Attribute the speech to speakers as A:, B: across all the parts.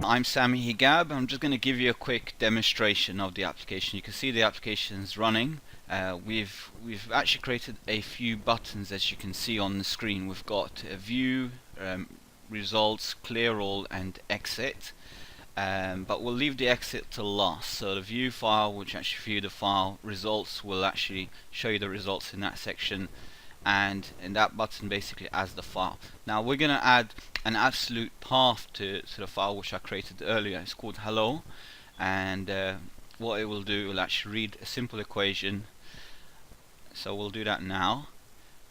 A: I'm Sammy Hegab. I'm just going to give you a quick demonstration of the application. You can see the application is running. We've actually created a few buttons, as you can see on the screen. We've got view, results, clear all, and exit. But we'll leave the exit to last. So the view file, which actually view the file, results will actually show you the results in that section, and that button basically adds the file. Now we're going to add an absolute path to the file which I created earlier. It's called hello, and what it will do, it will actually read a simple equation. So we'll do that now,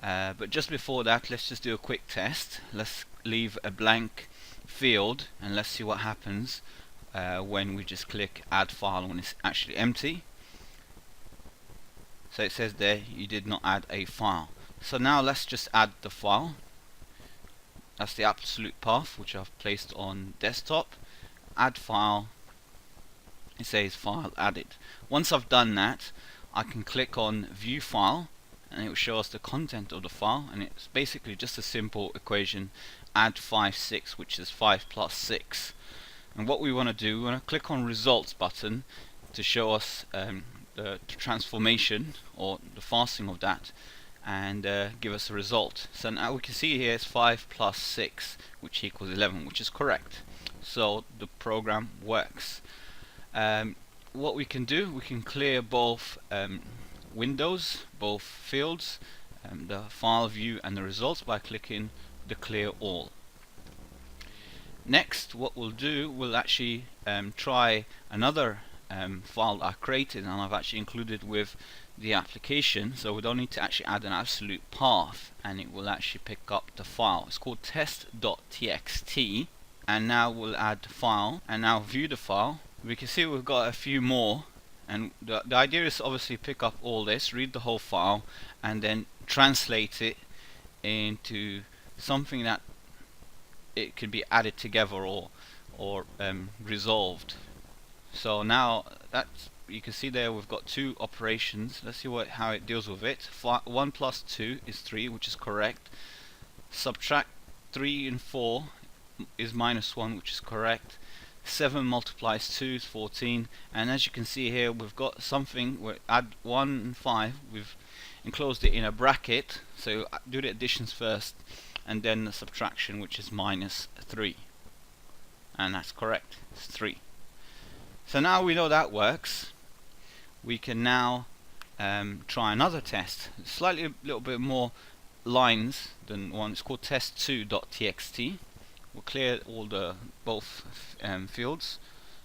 A: but just before that, let's just do a quick test. Let's leave a blank field and let's see what happens when we just click add file when it's actually empty. So it says there you did not add a file. So now let's just add the file. That's the absolute path which I've placed on desktop. Add file. It says file added. Once I've done that, I can click on view file and it will show us the content of the file, and it's basically just a simple equation, add 5 6, which is 5 plus 6. And what we want to do, we want to click on results button to show us the transformation or the parsing of that, and give us a result. So now we can see here it's 5 plus 6, which equals 11, which is correct. So the program works. What we can do, we can clear both windows, both fields, the file view and the results, by clicking the clear all. Next, what we'll do, we'll actually try another file I created, and I've actually included with the application, so we don't need to actually add an absolute path, and it will actually pick up the file. It's called test.txt, and now we'll add the file and now view the file. We can see we've got a few more, and the idea is obviously pick up all this, read the whole file, and then translate it into something that it could be added together or resolved. So now that's, you can see there we've got two operations. Let's see how it deals with it. 1 plus 2 is 3, which is correct. Subtract 3 and 4 is minus 1, which is correct. 7 multiplies 2 is 14, and as you can see here, we've got something where add 1 and 5, we've enclosed it in a bracket, so do the additions first and then the subtraction, which is minus 3, and that's correct, it's 3. So now we know that works. We can now try another test, slightly a little bit more lines than one. It's called test2.txt. We'll clear all the both fields,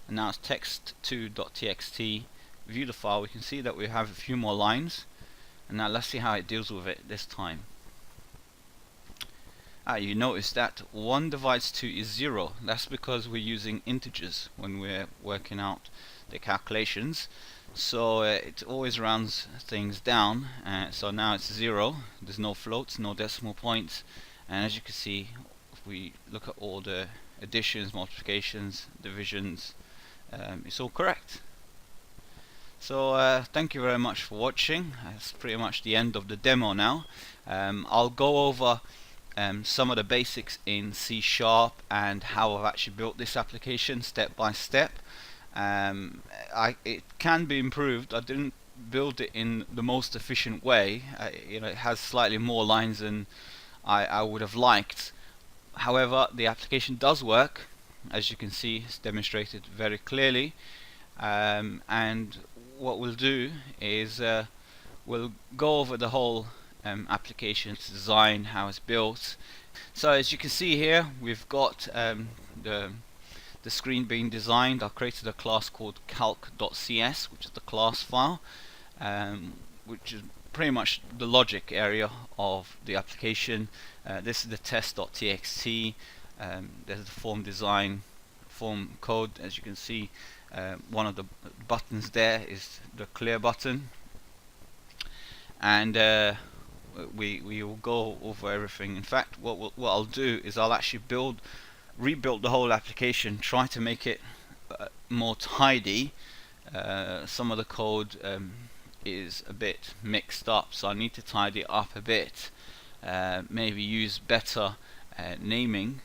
A: and now it's text2.txt. View the file. We can see that we have a few more lines, and now let's see how it deals with it this time. You notice that 1 divides 2 is 0. That's because we're using integers when we're working out the calculations, so it always rounds things down. So now it's 0. There's no floats, no decimal points, and as you can see, if we look at all the additions, multiplications, divisions, it's all correct. So thank you very much for watching. That's pretty much the end of the demo now. I'll go over some of the basics in C# and how I've actually built this application step by step. It can be improved. I didn't build it in the most efficient way. It has slightly more lines than I would have liked. However, the application does work. As you can see, it's demonstrated very clearly. And what we'll do is we'll go over the whole application, its design, how it's built. So as you can see here, we've got the screen being designed. I created a class called calc.cs, which is the class file, which is pretty much the logic area of the application. This is the test.txt. There's the form design, form code. As you can see, one of the buttons there is the clear button, and we will go over everything. In fact, what I'll do is I'll actually rebuild the whole application, try to make it more tidy. Some of the code is a bit mixed up, so I need to tidy it up a bit. Maybe use better naming